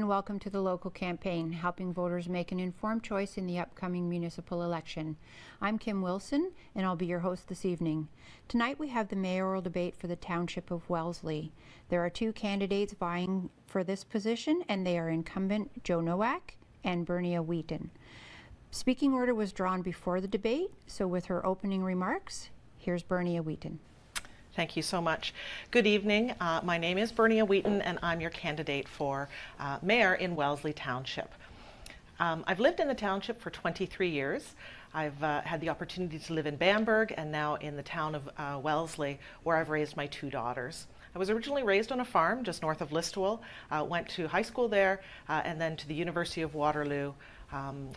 welcome to the local campaign, helping voters make an informed choice in the upcoming municipal election. I'm Kim Wilson, and I'll be your host this evening. Tonight we have the mayoral debate for the Township of Wellesley. There are two candidates vying for this position, and they are incumbent Joe NOWAK and BERNIA WHEATON. Speaking order was drawn before the debate, so with her opening remarks, here's BERNIA WHEATON. Thank you so much. Good evening. My name is BERNIA WHEATON, and I'm your candidate for mayor in Wellesley Township. I've lived in the township for 23 years. I've had the opportunity to live in Bamberg and now in the town of Wellesley, where I've raised my two daughters. I was originally raised on a farm just north of Listowel, went to high school there, and then to the University of Waterloo,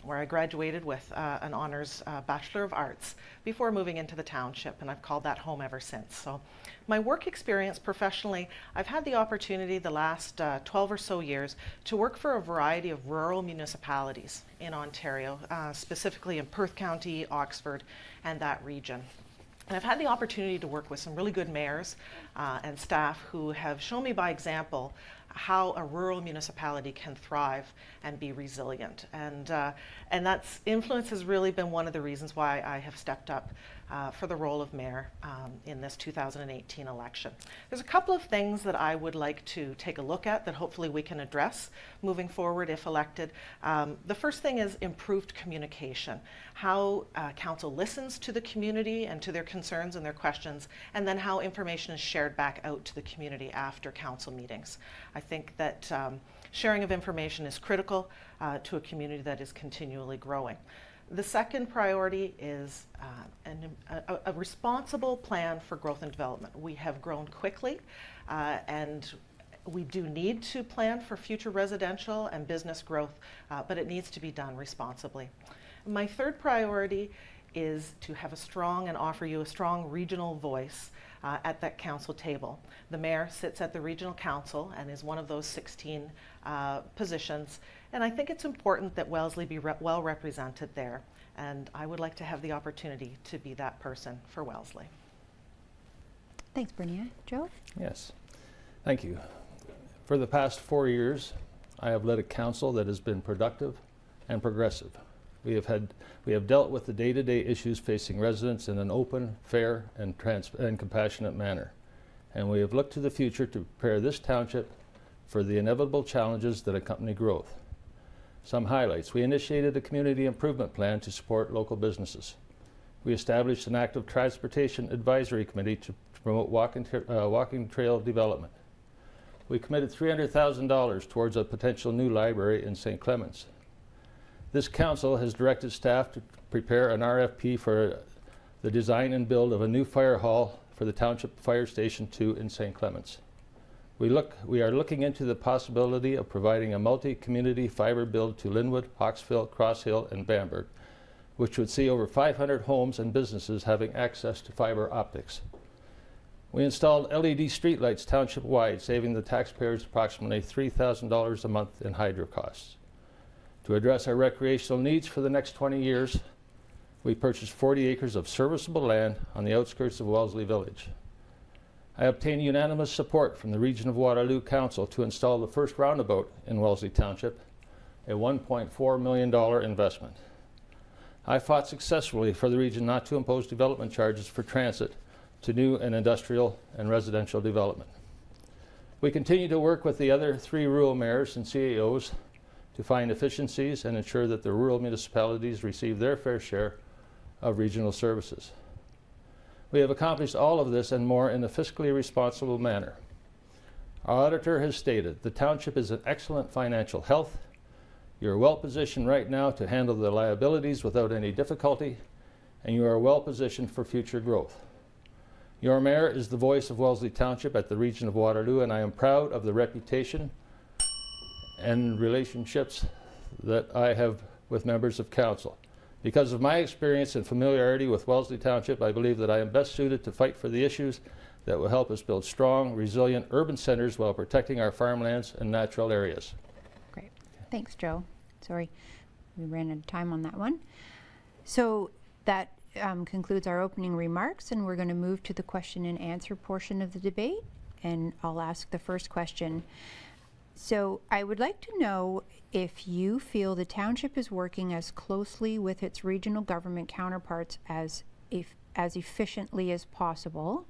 where I graduated with an honors Bachelor of Arts before moving into the township, and I've called that home ever since. So my work experience professionally, I've had the opportunity the last 12 or so years to work for a variety of rural municipalities in Ontario, specifically in Perth County, Oxford, and that region. And I've had the opportunity to work with some really good mayors and staff who have shown me by example how a rural municipality can thrive and be resilient. And that influence has really been one of the reasons why I have stepped up for the role of mayor in this 2018 election. There's a couple of things that I would like to take a look at that hopefully we can address moving forward if elected. The first thing is improved communication, how council listens to the community and to their concerns and their questions, and then how information is shared back out to the community after council meetings. I think that sharing of information is critical to a community that is continually growing. The second priority is a responsible plan for growth and development. We have grown quickly and we do need to plan for future residential and business growth, but it needs to be done responsibly. My third priority is to have a strong and offer you a strong regional voice at that council table. The mayor sits at the regional council and is one of those 16 positions, and I think it's important that Wellesley be well represented there, and I would like to have the opportunity to be that person for Wellesley. Thanks, BERNIA. Joe? Yes, thank you. For the past 4 years, I have led a council that has been productive and progressive. We have dealt with the day-to-day issues facing residents in an open, fair, and compassionate manner. And we have looked to the future to prepare this township for the inevitable challenges that accompany growth. Some highlights: we initiated a community improvement plan to support local businesses. We established an active transportation advisory committee to promote walking trail development. We committed $300,000 towards a potential new library in St. Clements. This council has directed staff to prepare an RFP for the design and build of a new fire hall for the Township Fire Station 2 in St. Clements. We are looking into the possibility of providing a multi-community fiber build to Linwood, Hawksville, Cross Hill, and Bamberg, which would see over 500 homes and businesses having access to fiber optics. We installed LED streetlights township-wide, saving the taxpayers approximately $3,000 a month in hydro costs. To address our recreational needs for the next 20 years, we purchased 40 acres of serviceable land on the outskirts of Wellesley Village. I obtained unanimous support from the Region of Waterloo Council to install the first roundabout in Wellesley Township, a $1.4 million investment. I fought successfully for the region not to impose development charges for transit to new and industrial and residential development. We continue to work with the other 3 rural mayors and CAOs to find efficiencies and ensure that the rural municipalities receive their fair share of regional services. We have accomplished all of this and more in a fiscally responsible manner. Our auditor has stated the township is in excellent financial health. You're well positioned right now to handle the liabilities without any difficulty, and you are well positioned for future growth. Your mayor is the voice of Wellesley Township at the Region of Waterloo, and I am proud of the reputation and relationships that I have with members of council. Because of my experience and familiarity with Wellesley Township, I believe that I am best suited to fight for the issues that will help us build strong, resilient urban centers while protecting our farmlands and natural areas. Great. Thanks, Joe. Sorry, we ran out of time on that one. So that concludes our opening remarks, and we're going to move to the question and answer portion of the debate. And I'll ask the first question. So I would like to know if you feel the township is working as closely with its regional government counterparts as efficiently as possible.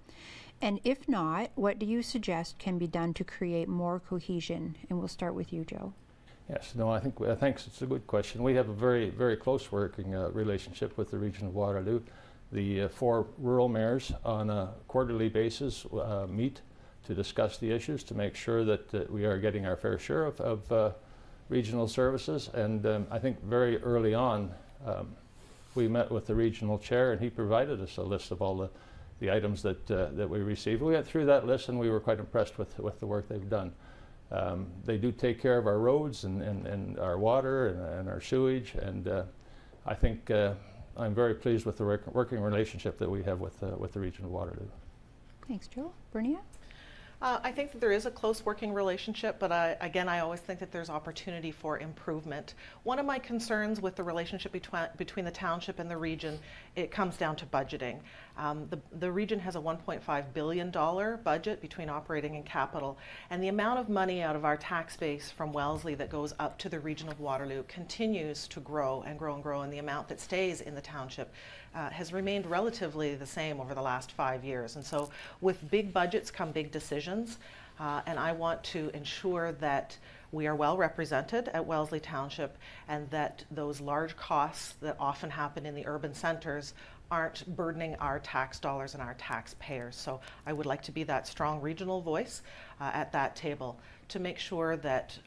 And if not, what do you suggest can be done to create more cohesion? And we'll start with you, Joe. Yes, no, I think thanks. It's a good question. We have a very, very close working relationship with the region of Waterloo. The 4 rural mayors on a quarterly basis meet to discuss the issues, to make sure that we are getting our fair share of regional services. And I think very early on, we met with the regional chair, and he provided us a list of all the items that we received. We went through that list, and we were quite impressed with the work they've done. They do take care of our roads and our water and our sewage, and I think I'm very pleased with the working relationship that we have with the region of Waterloo. Thanks, Joe. BERNIA? I think that there is a close working relationship, but again, I always think that there's opportunity for improvement. One of my concerns with the relationship between the township and the region, it comes down to budgeting. The region has a $1.5 billion budget between operating and capital, and the amount of money out of our tax base from Wellesley that goes up to the region of Waterloo continues to grow and grow and grow, and the amount that stays in the township has remained relatively the same over the last 5 years. And so with big budgets come big decisions, and I want to ensure that we are well represented at Wellesley Township, and that those large costs that often happen in the urban centers aren't burdening our tax dollars and our taxpayers. So I would like to be that strong regional voice at that table to make sure that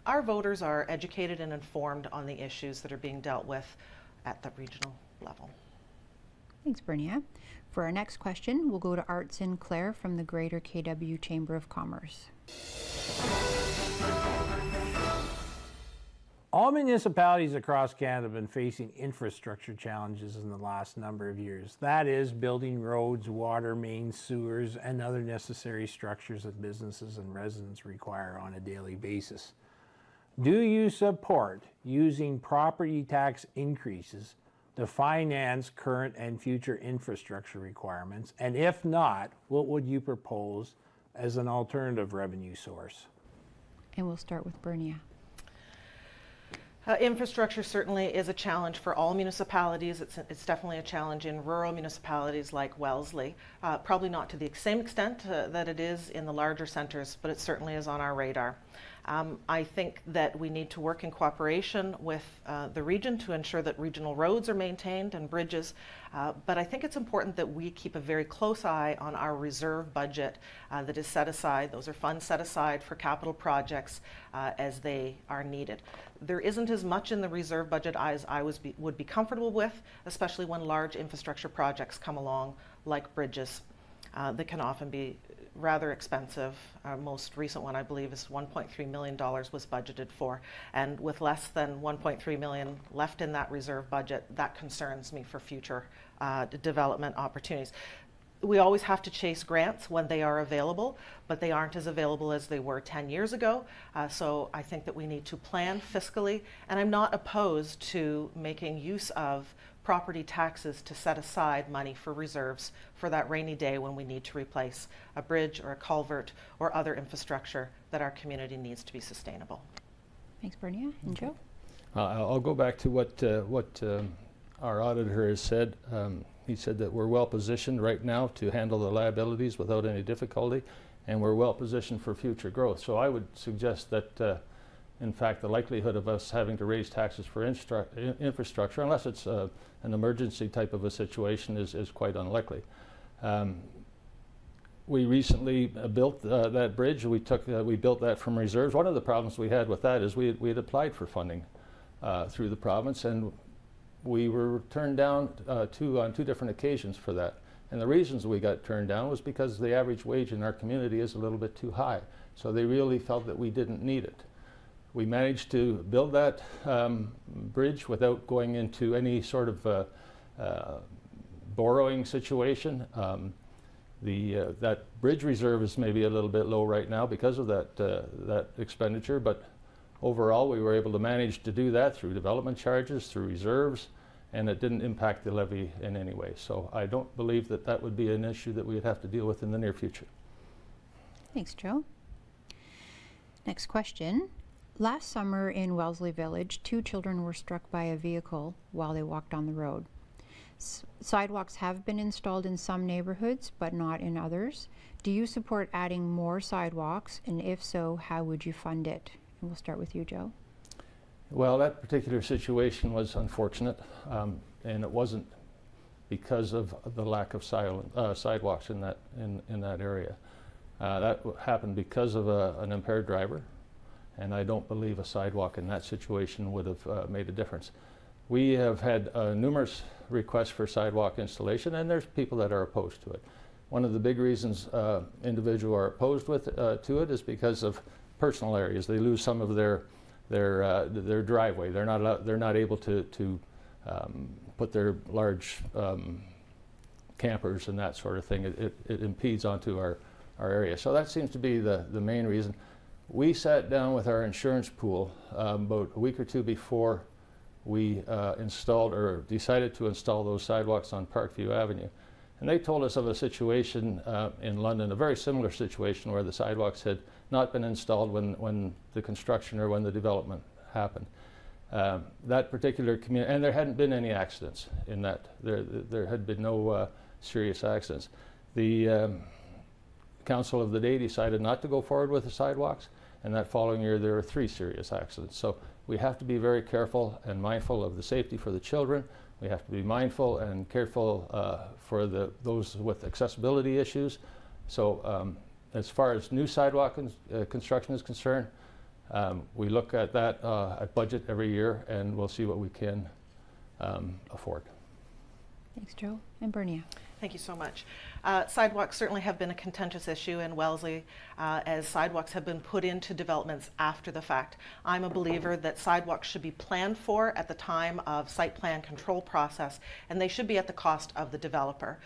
our voters are educated and informed on the issues that are being dealt with at the regional level. Thanks, BERNIA. For our next question, we'll go to Art Sinclair from the Greater KW Chamber of Commerce. All municipalities across Canada have been facing infrastructure challenges in the last number of years. That is, building roads, water mains, sewers, and other necessary structures that businesses and residents require on a daily basis. Do you support using property tax increases to finance current and future infrastructure requirements? And if not, what would you propose as an alternative revenue source? And we'll start with BERNIA. Infrastructure certainly is a challenge for all municipalities. It's definitely a challenge in rural municipalities like Wellesley. Probably not to the same extent that it is in the larger centers, but it certainly is on our radar. I think that we need to work in cooperation with the region to ensure that regional roads are maintained and bridges, but I think it's important that we keep a very close eye on our reserve budget that is set aside. Those are funds set aside for capital projects as they are needed. There isn't as much in the reserve budget as I would be comfortable with, especially when large infrastructure projects come along, like bridges, that can often be rather expensive. Our most recent one, I believe, is $1.3 million was budgeted for, and with less than $1.3 million left in that reserve budget, that concerns me for future development opportunities. We always have to chase grants when they are available, but they aren't as available as they were 10 years ago. So I think that we need to plan fiscally, and I'm not opposed to making use of property taxes to set aside money for reserves for that rainy day when we need to replace a bridge or a culvert or other infrastructure that our community needs to be sustainable. Thanks, BERNIA. And Joe? I'll go back to what our auditor has said. He said that we're well positioned right now to handle the liabilities without any difficulty, and we're well positioned for future growth. So I would suggest that in fact, the likelihood of us having to raise taxes for infrastructure, unless it's an emergency type of a situation, is quite unlikely. We recently built that bridge. We built that from reserves. One of the problems we had with that is we had applied for funding through the province, and we were turned down on two different occasions for that. And the reasons we got turned down was because the average wage in our community is a little bit too high. So they really felt that we didn't need it. We managed to build that bridge without going into any sort of borrowing situation. That bridge reserve is maybe a little bit low right now because of that expenditure, but overall we were able to manage to do that through development charges, through reserves, and it didn't impact the levy in any way. So I don't believe that that would be an issue that we would have to deal with in the near future. Thanks, Joe. Next question. Last summer in Wellesley Village, 2 children were struck by a vehicle while they walked on the road. Sidewalks have been installed in some neighborhoods, but not in others. Do you support adding more sidewalks, and if so, how would you fund it? And we'll start with you, Joe. Well, that particular situation was unfortunate, and it wasn't because of the lack of sidewalks in that area. That happened because of an impaired driver, and I don't believe a sidewalk in that situation would have made a difference. We have had numerous requests for sidewalk installation, and there's people that are opposed to it. One of the big reasons individuals are opposed to it is because of personal areas. They lose some of their driveway. They're not able to put their large campers and that sort of thing. It impedes onto our area. So that seems to be the main reason. We sat down with our insurance pool about a week or two before we installed or decided to install those sidewalks on Parkview Avenue. And they told us of a situation in London, a very similar situation where the sidewalks had not been installed when the construction or when the development happened. That particular community, and there hadn't been any accidents in that. There had been no serious accidents. The council of the day decided not to go forward with the sidewalks, and that following year there were 3 serious accidents. So we have to be very careful and mindful of the safety for the children. We have to be mindful and careful for those with accessibility issues. So as far as new sidewalk construction is concerned, we look at that at budget every year, and we'll see what we can afford. Thanks, Joe. And BERNIA. Thank you so much. Sidewalks certainly have been a contentious issue in Wellesley as sidewalks have been put into developments after the fact. I'm a believer that sidewalks should be planned for at the time of site plan control process, and they should be at the cost of the developer,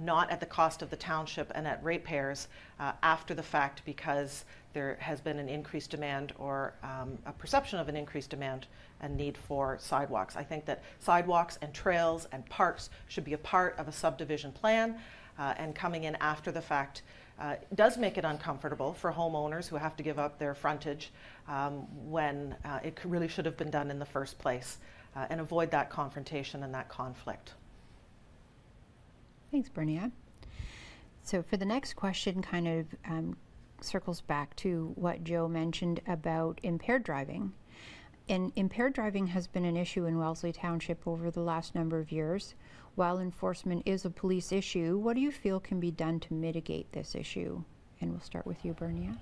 not at the cost of the township and at ratepayers after the fact, because there has been an increased demand or a perception of an increased demand and need for sidewalks. I think that sidewalks and trails and parks should be a part of a subdivision plan, and coming in after the fact does make it uncomfortable for homeowners who have to give up their frontage when it really should have been done in the first place, and avoid that confrontation and that conflict. Thanks, BERNIA. So for the next question, kind of circles back to what Joe mentioned about impaired driving. And impaired driving has been an issue in Wellesley Township over the last number of years. While enforcement is a police issue, what do you feel can be done to mitigate this issue? And we'll start with you, BERNIA.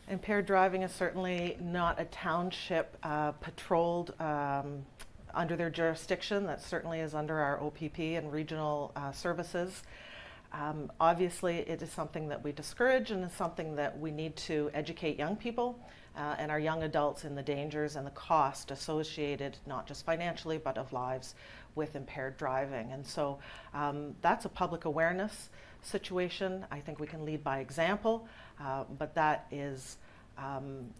Impaired driving is certainly not a township patrolled under their jurisdiction. That certainly is under our OPP and regional services. Obviously, it is something that we discourage, and it's something that we need to educate young people and our young adults in the dangers and the cost associated, not just financially, but of lives with impaired driving. And so that's a public awareness situation. I think we can lead by example, but that is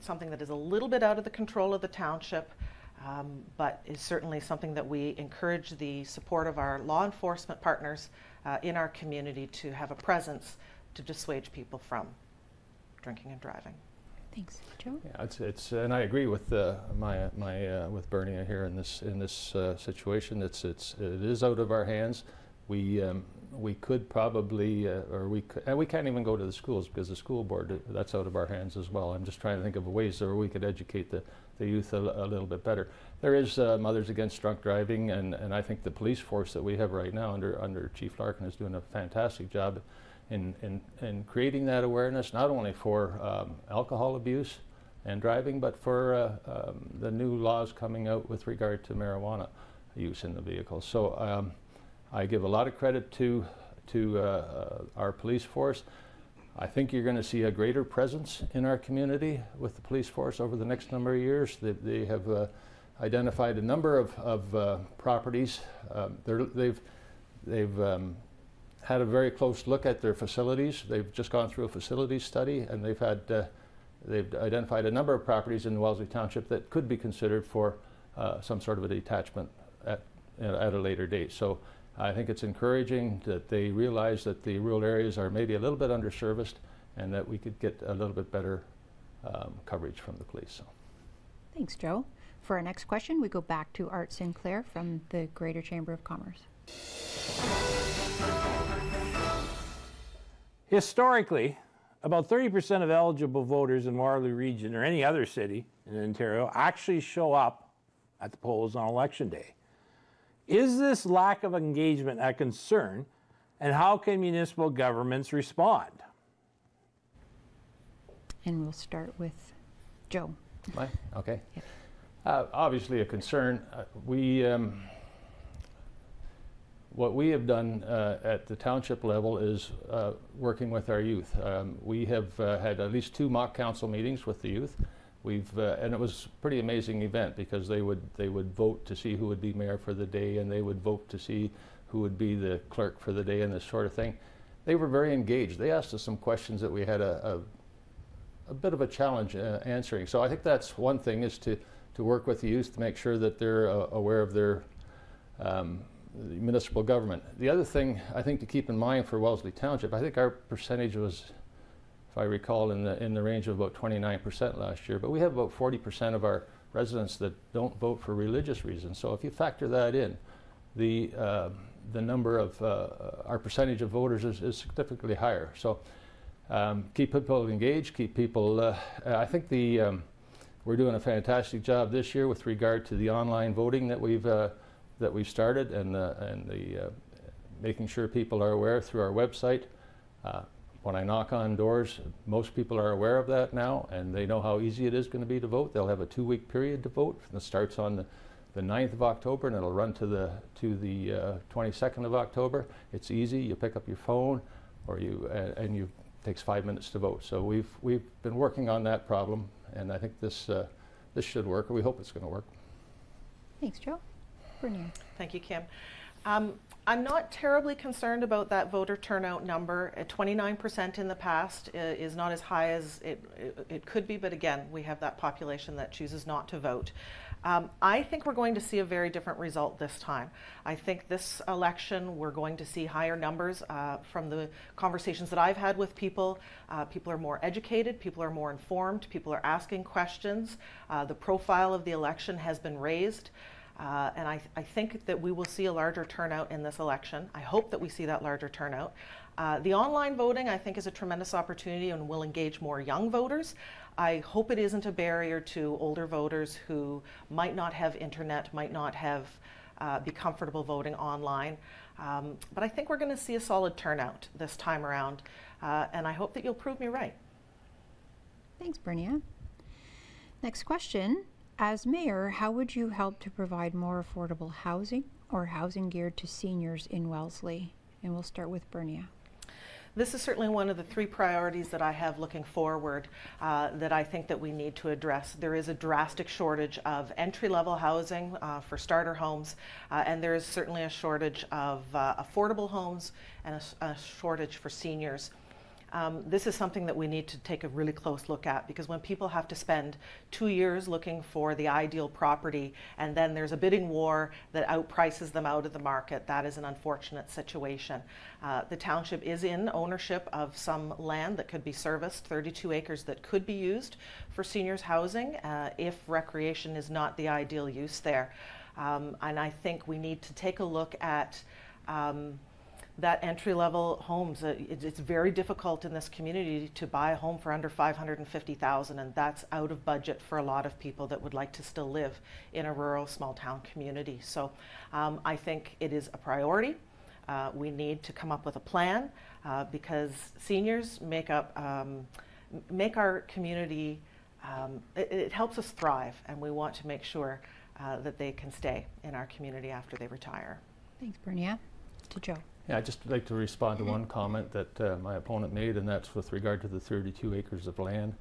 something that is a little bit out of the control of the township, but is certainly something that we encourage the support of our law enforcement partners in our community to have a presence to dissuade people from drinking and driving. Thanks, Joe. Yeah, it's and I agree with with BERNIA here in this situation. It is out of our hands. We could probably and we can't even go to the schools because the school board, that's out of our hands as well. I'm just trying to think of ways where we could educate the youth a little bit better. There is Mothers Against Drunk Driving, and I think the police force that we have right now under Chief Larkin is doing a fantastic job in creating that awareness, not only for alcohol abuse and driving, but for the new laws coming out with regard to marijuana use in the vehicle. So I give a lot of credit to our police force. I think you're going to see a greater presence in our community with the police force over the next number of years. They have identified a number of properties. They've had a very close look at their facilities. They've just gone through a facilities study, and they've identified a number of properties in Wellesley Township that could be considered for some sort of a detachment at a later date. So I think it's encouraging that they realize that the rural areas are maybe a little bit underserviced, and that we could get a little bit better coverage from the police. So. Thanks, Joe. For our next question, we go back to Art Sinclair from the Greater Chamber of Commerce. Historically, about 30% of eligible voters in Waterloo Region or any other city in Ontario actually show up at the polls on election day. Is this lack of engagement a concern, and how can municipal governments respond? And we'll start with Joe. Mine? Okay. Yep. Obviously a concern. What we have done at the township level is working with our youth. We have had at least 2 mock council meetings with the youth. And it was a pretty amazing event because they would vote to see who would be mayor for the day, and they would vote to see who would be the clerk for the day and this sort of thing. They were very engaged. They asked us some questions that we had a bit of a challenge answering. So I think that's one thing, is to work with the youth to make sure that they're aware of their municipal government. The other thing I think to keep in mind for Wellesley Township, I think our percentage was, if I recall, in the range of about 29% last year, but we have about 40% of our residents that don't vote for religious reasons. So if you factor that in, the number of our percentage of voters is significantly higher. So keep people engaged, keep people. I think we're doing a fantastic job this year with regard to the online voting that we've started, and the making sure people are aware through our website. When I knock on doors, most people are aware of that now, and they know how easy it is going to be to vote. They'll have a 2-week period to vote. It starts on the 9th of October, and it'll run to the 22nd of October. It's easy. You pick up your phone, or it takes 5 minutes to vote. So we've been working on that problem, and I think this should work. We hope it's going to work. Thanks, Joe. BERNIA. Thank you, Kim. I'm not terribly concerned about that voter turnout number. 29% in the past is not as high as it could be, but again, we have that population that chooses not to vote. I think we're going to see a very different result this time. I think this election we're going to see higher numbers. From the conversations that I've had with people, people are more educated, people are more informed, people are asking questions. The profile of the election has been raised. And I think that we will see a larger turnout in this election. I hope that we see that larger turnout. The online voting, I think, is a tremendous opportunity and will engage more young voters. I hope it isn't a barrier to older voters who might not have internet, might not have be comfortable voting online. But I think we're going to see a solid turnout this time around, and I hope that you'll prove me right. Thanks, BERNIA. Next question. As mayor, how would you help to provide more affordable housing or housing geared to seniors in Wellesley? And we'll start with BERNIA. This is certainly one of the 3 priorities that I have looking forward that I think that we need to address. There is a drastic shortage of entry-level housing for starter homes, and there is certainly a shortage of affordable homes and a shortage for seniors. This is something that we need to take a really close look at, because when people have to spend 2 years looking for the ideal property and then there's a bidding war that outprices them out of the market, that is an unfortunate situation. The township is in ownership of some land that could be serviced, 32 acres that could be used for seniors housing if recreation is not the ideal use there. And I think we need to take a look at that entry-level homes. It's very difficult in this community to buy a home for under $550,000, and that's out of budget for a lot of people that would like to still live in a rural small-town community. So I think it is a priority. We need to come up with a plan because seniors make our community, it helps us thrive, and we want to make sure that they can stay in our community after they retire. Thanks, BERNIA. To Joe. Yeah, I'd just like to respond to one comment that my opponent made, and that's with regard to the 32 acres of land.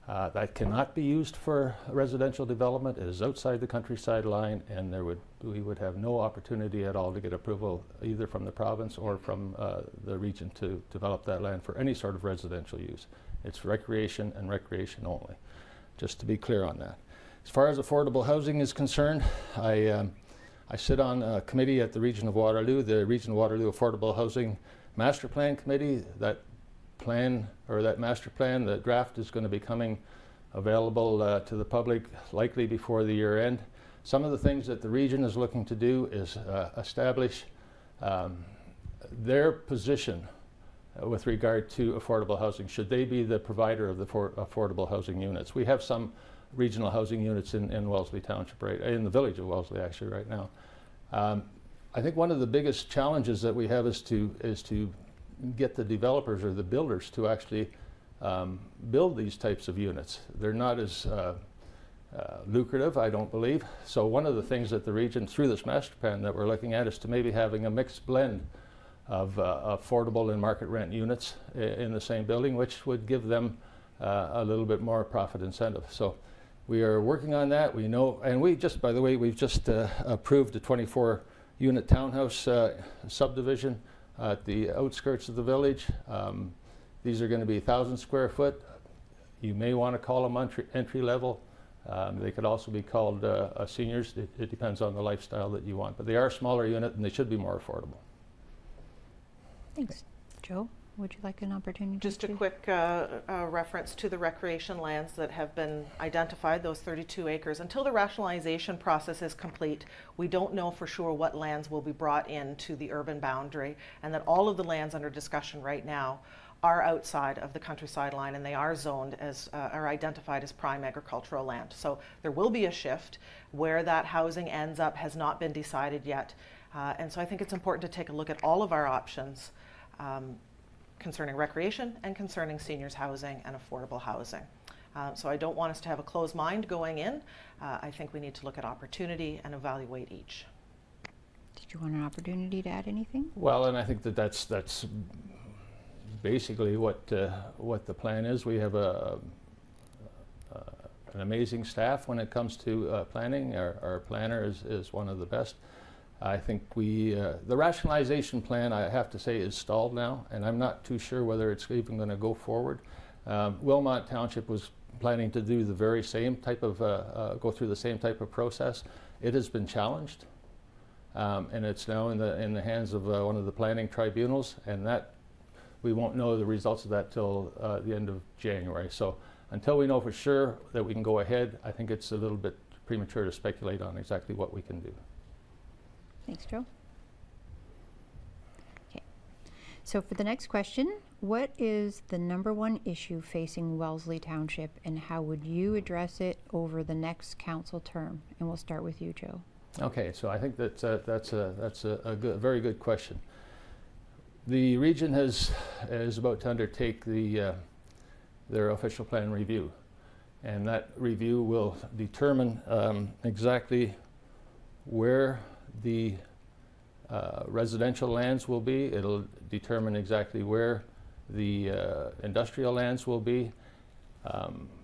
That cannot be used for residential development. It is outside the countryside line, and we would have no opportunity at all to get approval either from the province or from the region to develop that land for any sort of residential use. It's recreation and recreation only, just to be clear on that. As far as affordable housing is concerned, I sit on a committee at the Region of Waterloo, the Region of Waterloo Affordable Housing Master Plan Committee. That plan, or that master plan, the draft is going to be coming available to the public likely before the year end. Some of the things that the region is looking to do is establish their position with regard to affordable housing. Should they be the provider of the affordable housing units? We have some regional housing units in Wellesley Township, right, in the village of Wellesley actually right now. I think one of the biggest challenges that we have is to get the developers or the builders to actually build these types of units. They're not as lucrative, I don't believe. So one of the things that the region, through this master plan that we're looking at, is to maybe having a mixed blend of affordable and market rent units in the same building, which would give them a little bit more profit incentive. So we are working on that. We know, and we just, by the way, we've just approved a 24-unit townhouse subdivision at the outskirts of the village. These are going to be 1,000 square foot. You may want to call them entry level. They could also be called seniors. It depends on the lifestyle that you want. But they are a smaller unit and they should be more affordable. Thanks. Joe, would you like an opportunity? Just a quick reference to the recreation lands that have been identified, those 32 acres. Until the rationalization process is complete, we don't know for sure what lands will be brought into the urban boundary, and that all of the lands under discussion right now are outside of the countryside line, and they are zoned as, are identified as prime agricultural land. So there will be a shift. Where that housing ends up has not been decided yet. And so I think it's important to take a look at all of our options concerning recreation and concerning seniors housing and affordable housing. So I don't want us to have a closed mind going in. I think we need to look at opportunity and evaluate each. Did you want an opportunity to add anything? Well, and I think that that's basically what the plan is. We have an amazing staff when it comes to planning. Our planner is one of the best. I think the rationalization plan, I have to say, is stalled now, and I'm not too sure whether it's even going to go forward. Wilmot Township was planning to do the very same type of, go through the same type of process. It has been challenged, and it's now in the hands of one of the planning tribunals, and that we won't know the results of that till the end of January. So until we know for sure that we can go ahead, I think it's a little bit premature to speculate on exactly what we can do. Thanks, Joe. Okay, so for the next question, what is the #1 issue facing Wellesley Township, and how would you address it over the next council term? And we'll start with you, Joe. Okay, so I think that's a very good question. The region is about to undertake their official plan review, and that review will determine exactly where the residential lands will be. It'll determine exactly where the industrial lands will be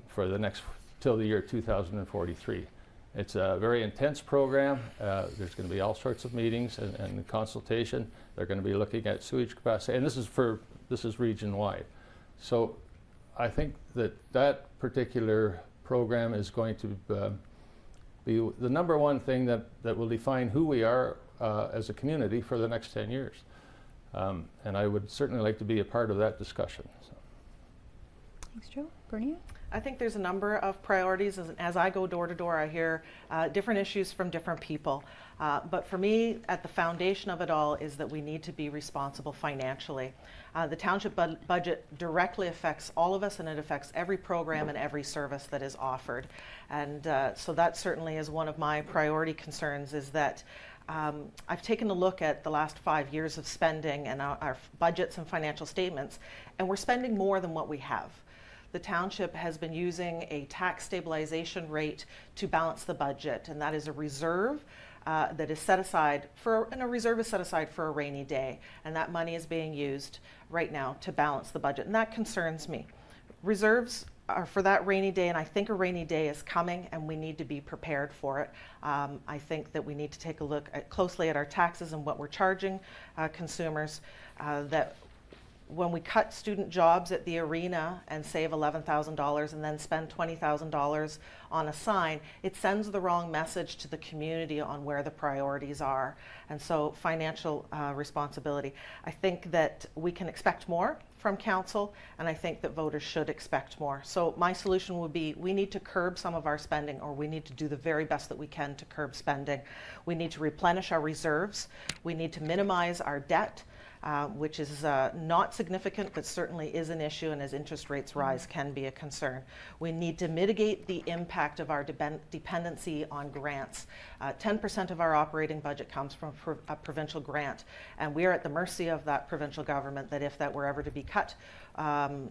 for the next, till the year 2043. It's a very intense program. There's going to be all sorts of meetings and consultation. They're going to be looking at sewage capacity, and this is region-wide. So I think that particular program is going to be the #1 thing that will define who we are as a community for the next 10 years. And I would certainly like to be a part of that discussion. So. Thanks, Joe. BERNIA? I think there's a number of priorities. As I go door to door, I hear different issues from different people. But for me, at the foundation of it all is that we need to be responsible financially. The township budget directly affects all of us, and it affects every program and every service that is offered. And so that certainly is one of my priority concerns, is that I've taken a look at the last 5 years of spending and our budgets and financial statements, and we're spending more than what we have. The township has been using a tax stabilization rate to balance the budget, and that is a reserve that is set aside and a reserve is set aside for a rainy day, and that money is being used right now to balance the budget, and that concerns me. Reserves are for that rainy day, and I think a rainy day is coming, and we need to be prepared for it. I think that we need to take a look closely at our taxes and what we're charging consumers, that when we cut student jobs at the arena and save $11,000 and then spend $20,000 on a sign, it sends the wrong message to the community on where the priorities are. And so financial responsibility. I think that we can expect more from council, and I think that voters should expect more. So my solution would be, we need to curb some of our spending, or we need to do the very best that we can to curb spending. We need to replenish our reserves. We need to minimize our debt, which is not significant, but certainly is an issue, and as interest rates rise can be a concern. We need to mitigate the impact of our dependency on grants. 10% of our operating budget comes from a provincial grant, and we are at the mercy of that provincial government, that if that were ever to be cut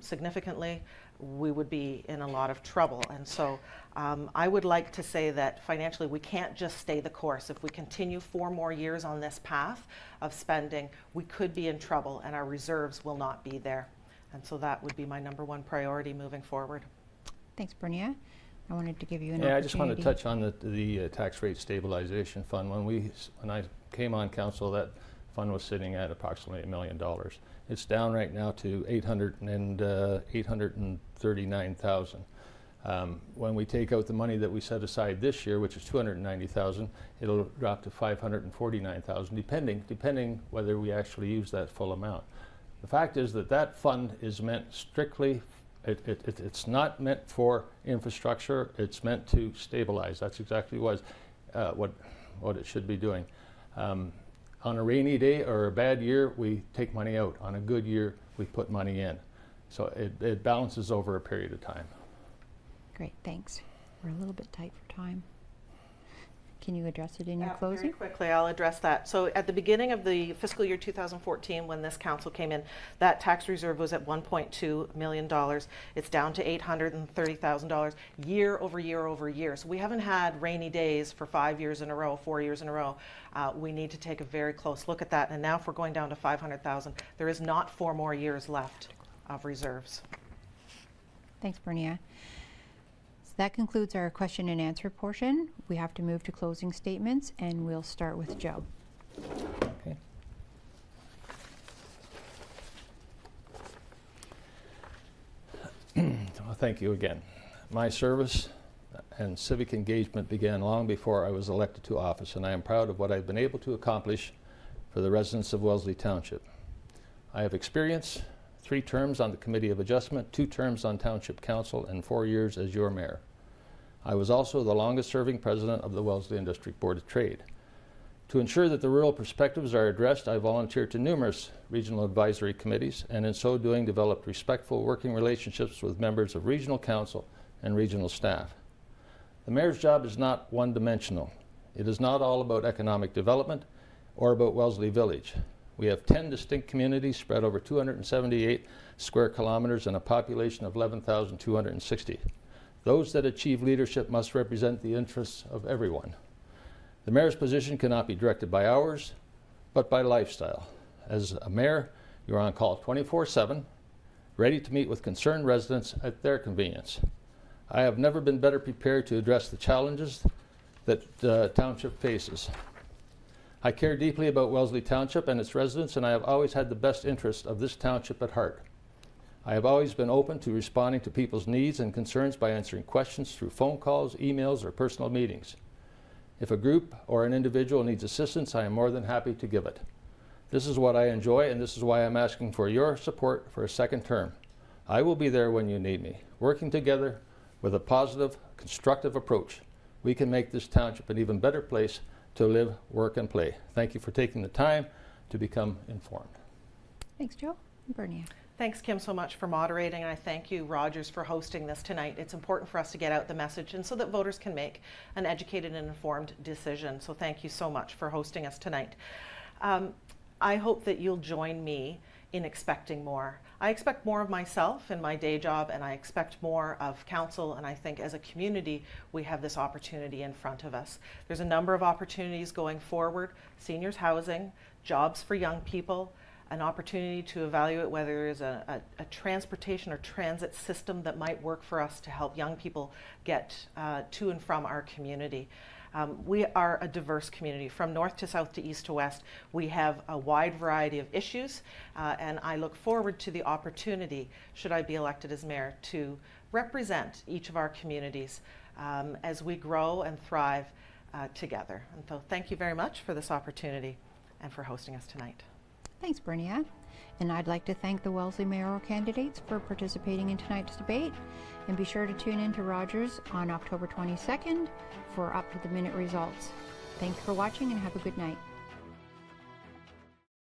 significantly, we would be in a lot of trouble. And so I would like to say that financially we can't just stay the course. If we continue 4 more years on this path of spending, we could be in trouble and our reserves will not be there. And so that would be my #1 priority moving forward. Thanks, Bernia. I wanted to give you an opportunity. Yeah, I just want to touch on the tax rate stabilization fund. When I came on council, that fund was sitting at approximately $1 million. It's down right now to $839,000. When we take out the money that we set aside this year, which is $290,000, it'll drop to $549,000, depending whether we actually use that full amount. The fact is that that fund is meant strictly, it's not meant for infrastructure, it's meant to stabilize. That's exactly what it should be doing. On a rainy day or a bad year, we take money out. On a good year, we put money in. So it balances over a period of time. Great, thanks. We're a little bit tight for time. Can you address it in your closing? Very quickly, I'll address that. So at the beginning of the fiscal year 2014, when this council came in, that tax reserve was at $1.2 million. It's down to $830,000 year over year over year. So we haven't had rainy days for 5 years in a row, 4 years in a row. We need to take a very close look at that. And now if we're going down to $500,000, there is not 4 more years left of reserves. Thanks, Bernia. So that concludes our question and answer portion. We have to move to closing statements, and we'll start with Joe. Okay. Well, thank you again. My service and civic engagement began long before I was elected to office, and I am proud of what I've been able to accomplish for the residents of Wellesley Township. I have experience 3 terms on the Committee of Adjustment, 2 terms on Township Council, and 4 years as your mayor. I was also the longest-serving president of the Wellesley and District Board of Trade. To ensure that the rural perspectives are addressed, I volunteered to numerous regional advisory committees, and in so doing developed respectful working relationships with members of regional council and regional staff. The mayor's job is not one-dimensional. It is not all about economic development or about Wellesley Village. We have 10 distinct communities spread over 278 square kilometers and a population of 11,260. Those that achieve leadership must represent the interests of everyone. The mayor's position cannot be directed by hours, but by lifestyle. As a mayor, you're on call 24/7, ready to meet with concerned residents at their convenience. I have never been better prepared to address the challenges that the township faces. I care deeply about Wellesley Township and its residents, and I have always had the best interest of this township at heart. I have always been open to responding to people's needs and concerns by answering questions through phone calls, emails, or personal meetings. If a group or an individual needs assistance, I am more than happy to give it. This is what I enjoy, and this is why I'm asking for your support for a 2nd term. I will be there when you need me. Working together with a positive, constructive approach, we can make this township an even better place to live, work, and play. Thank you for taking the time to become informed. Thanks, Joe. Bernia. Thanks, Kim, so much for moderating, and I thank you, Rogers, for hosting this tonight. It's important for us to get out the message and so that voters can make an educated and informed decision. So thank you so much for hosting us tonight. I hope that you'll join me in expecting more. I expect more of myself in my day job, and I expect more of council, and I think as a community we have this opportunity in front of us. There's a number of opportunities going forward: seniors housing, jobs for young people, an opportunity to evaluate whether there is a transportation or transit system that might work for us to help young people get to and from our community. We are a diverse community. From north to south to east to west, we have a wide variety of issues, and I look forward to the opportunity, should I be elected as mayor, to represent each of our communities as we grow and thrive together. And so thank you very much for this opportunity and for hosting us tonight. Thanks, BERNIA. And I'd like to thank the Wellesley mayoral candidates for participating in tonight's debate. And be sure to tune in to Rogers on October 22nd for up-to-the-minute results. Thanks for watching and have a good night.